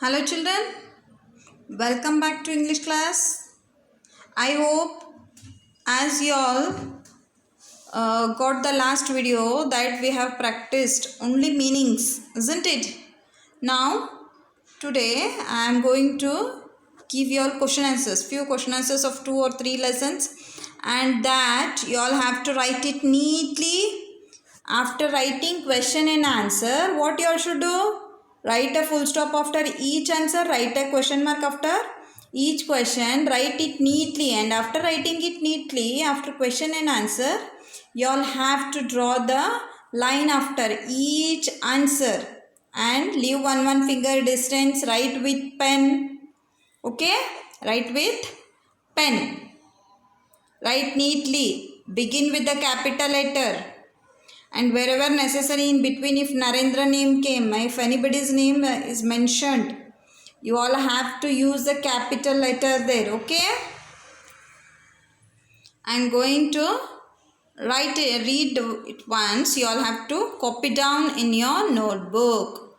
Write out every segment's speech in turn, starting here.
Hello children, welcome back to English class. I hope as you all got the last video that we have practiced only meanings, isn't it? Now today I am going to give you all question answers, few question answers of 2 or 3 lessons, and that you all have to write it neatly. After writing question and answer, what you all should do? Write a full stop after each answer, write a question mark after each question, write it neatly, and after writing it neatly, after question and answer, you all have to draw the line after each answer and leave one finger distance, write with pen. Okay, write with pen, write neatly, begin with the capital letter, and wherever necessary in between, if Narendra name came, if anybody's name is mentioned, you all have to use the capital letter there. Okay, I'm going to read it once. You all have to copy down in your notebook.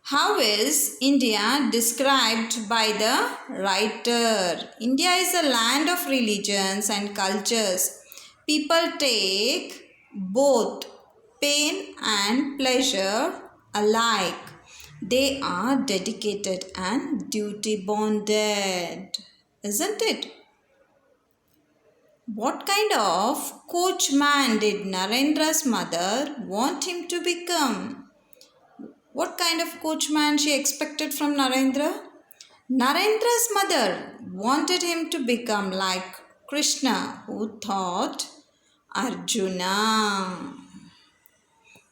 How is India described by the writer? India is a land of religions and cultures. People take both pain and pleasure alike. They are dedicated and duty bonded, isn't it? What kind of coachman did Narendra's mother want him to become? What kind of coachman she expected from Narendra? Narendra's mother wanted him to become like Krishna, who taught Arjuna.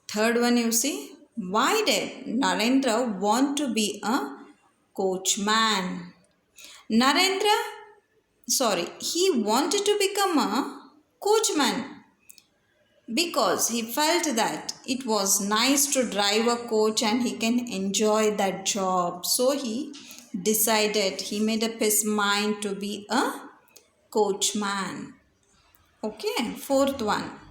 Third one, you see, why did Narendra want to be a coachman? He wanted to become a coachman because he felt that it was nice to drive a coach and he can enjoy that job. So he made up his mind to be a coachman. Okay, fourth one.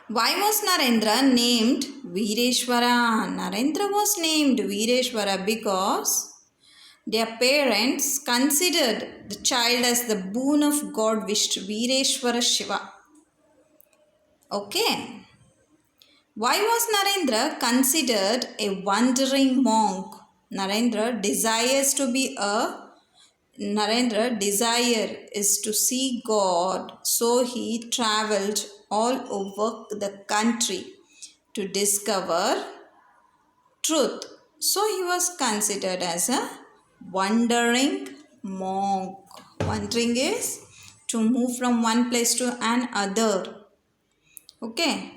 Why was Narendra named Vireshwara? Narendra was named Vireshwara because their parents considered the child as the boon of God Vishnu, Vireshwara Shiva. Okay. Why was Narendra considered a wandering monk? Narendra desire is to see God, so he traveled all over the country to discover truth. So he was considered as a wandering monk. Wandering is to move from one place to another. Okay.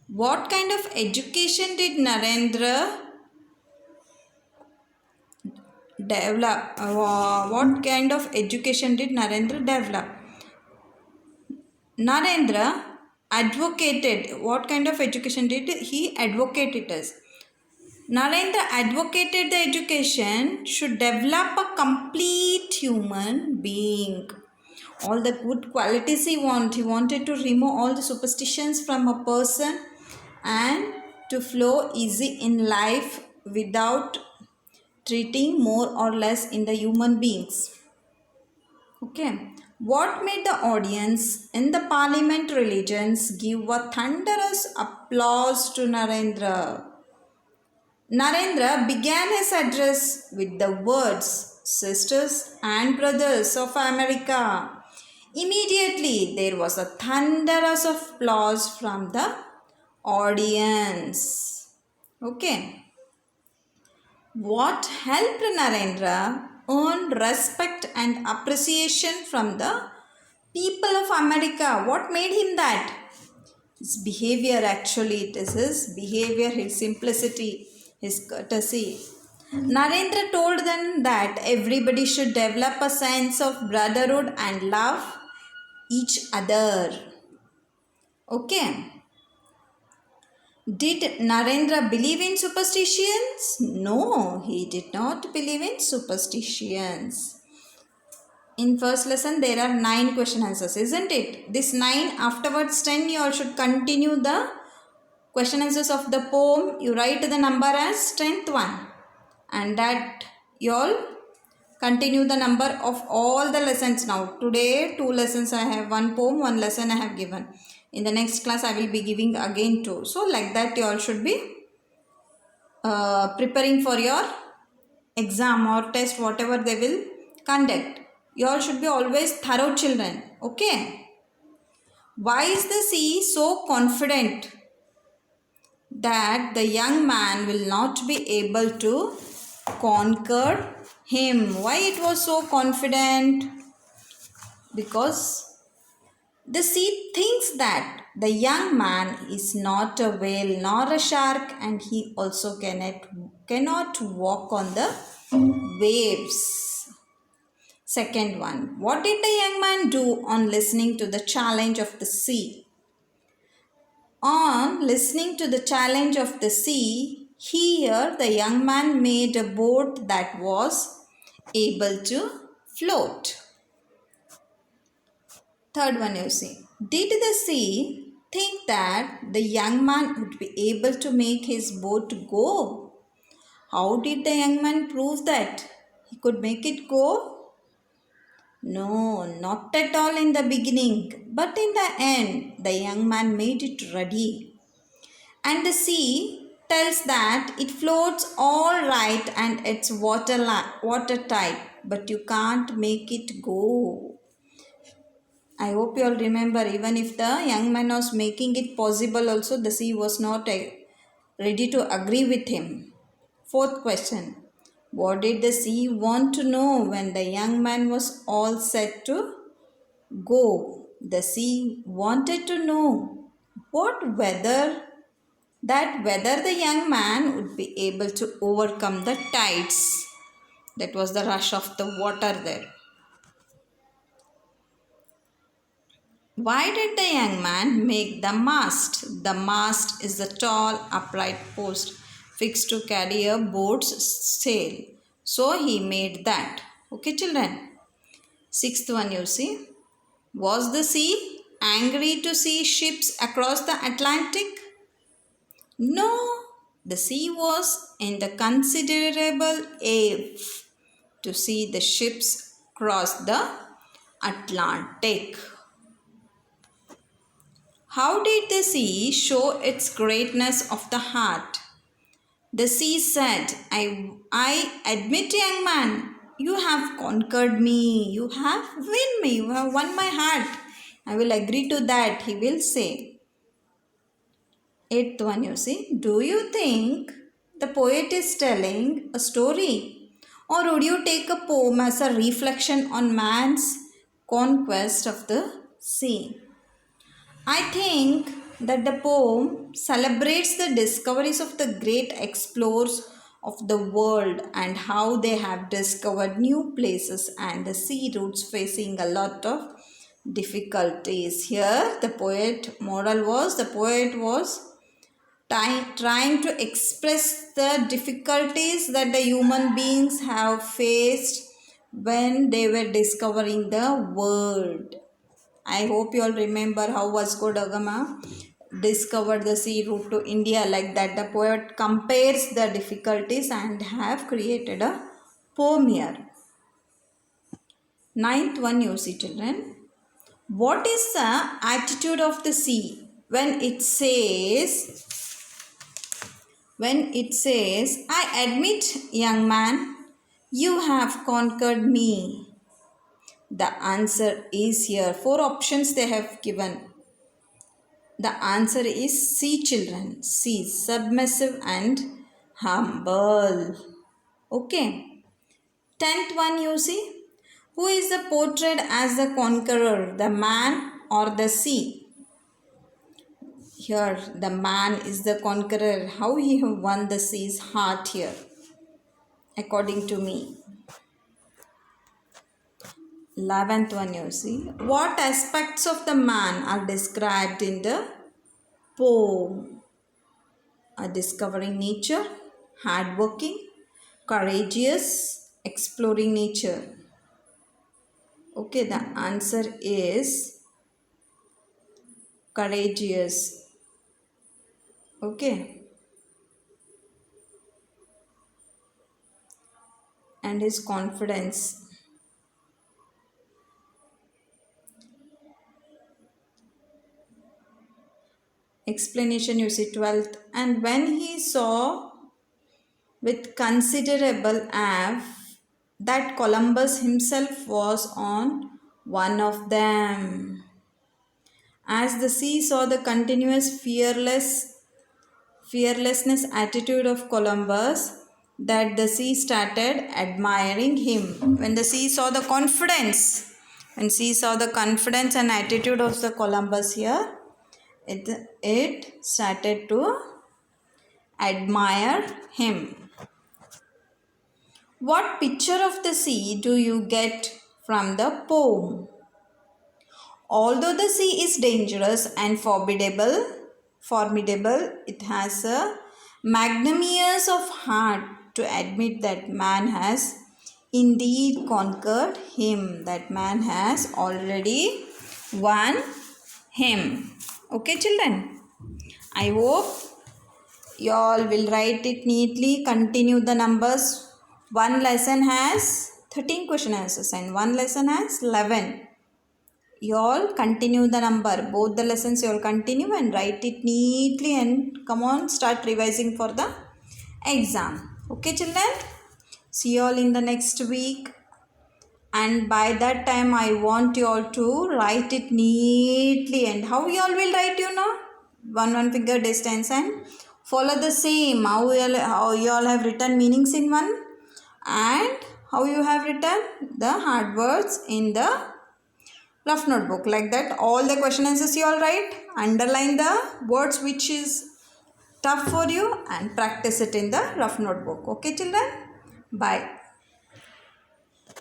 What kind of education did Narendra develop? What kind of education did Narendra develop? Narendra advocated. What kind of education did he advocate it as? Narendra advocated the education should develop a complete human being. All the good qualities he wanted. He wanted to remove all the superstitions from a person and to flow easy in life without treating more or less in the human beings. Okay. What made the audience in the parliament religions give a thunderous applause to Narendra? Narendra began his address with the words, "Sisters and brothers of America." Immediately there was a thunderous applause from the audience. Okay. What helped Narendra earn respect and appreciation from the people of America? What made him that? His behavior, actually. It is his behavior, his simplicity, his courtesy. Narendra told them that everybody should develop a sense of brotherhood and love each other. Okay. Did Narendra believe in superstitions? No, he did not believe in superstitions. In first lesson, there are 9 question answers, isn't it? This 9, afterwards 10, you all should continue the question answers of the poem, you write the number as 10th one, and that you all continue the number of all the lessons. Now today 2 lessons I have, 1 poem, 1 lesson I have given. In the next class I will be giving again 2. So like that you all should be preparing for your exam or test, whatever they will conduct. You all should be always thorough children. Okay. Why is the sea so confident that the young man will not be able to conquer him? Why it was so confident? Because the sea thinks that the young man is not a whale nor a shark, and he also cannot walk on the waves. Second one, what did the young man do on listening to the challenge of the sea? On listening to the challenge of the sea, here the young man made a boat that was able to float. Third one, you see. Did the sea think that the young man would be able to make his boat go? How did the young man prove that he could make it go? No, not at all in the beginning, but in the end, the young man made it ready. And the sea tells that it floats all right and it's watertight, but you can't make it go. I hope you all remember, even if the young man was making it possible also, the sea was not ready to agree with him. Fourth question. What did the sea want to know when the young man was all set to go? The sea wanted to know whether the young man would be able to overcome the tides. That was the rush of the water there. Why did the young man make the mast? The mast is the tall upright post fixed to carry a boat's sail. So he made that. Okay, children. Sixth one, you see. Was the sea angry to see ships across the Atlantic? No, the sea was in the considerable awe to see the ships cross the Atlantic. How did the sea show its greatness of the heart? The sea said, I admit, young man, you have conquered me, you have won my heart. I will agree to that, he will say. Eighth one, you see. Do you think the poet is telling a story? Or would you take a poem as a reflection on man's conquest of the sea? I think that the poem celebrates the discoveries of the great explorers of the world and how they have discovered new places and the sea routes facing a lot of difficulties. Here the poet was trying to express the difficulties that the human beings have faced when they were discovering the world. I hope you all remember how Vasco da Gama discovered the sea route to India. Like that, the poet compares the difficulties and have created a poem here. Ninth one, you see, children. What is the attitude of the sea when it says, I admit, young man, you have conquered me. The answer is here. 4 options they have given. The answer is C, children. C, submissive and humble. Okay. 10th one, you see. Who is the portrayed as the conqueror, the man or the sea? Here, the man is the conqueror. How he have won the sea's heart here, according to me. 11th one, you see. What aspects of the man are described in the poem? Discovering nature, hardworking, courageous, exploring nature. Okay, the answer is courageous. Okay. And his confidence. Explanation you see 12th. And when he saw with considerable awe that Columbus himself was on one of them. As the sea saw the continuous fearlessness attitude of Columbus, that the sea started admiring him. When the sea saw the confidence, when sea saw the confidence and attitude of the Columbus here, it started to admire him. What picture of the sea do you get from the poem? Although the sea is dangerous and formidable, it has a magnanimous of heart to admit that man has indeed conquered him. That man has already won him. Okay, children. I hope you all will write it neatly. Continue the numbers. One lesson has 13 question answers and one lesson has 11. You all continue the number. Both the lessons you all continue and write it neatly and come on, start revising for the exam. Okay, children? See you all in the next week. And by that time, I want you all to write it neatly. And how you all will write, you know? One finger distance and follow the same. How you all have written meanings in one and how you have written the hard words in the rough notebook. Like that, all the question answers you all write. Underline the words which is tough for you and practice it in the rough notebook. Okay, children? Bye.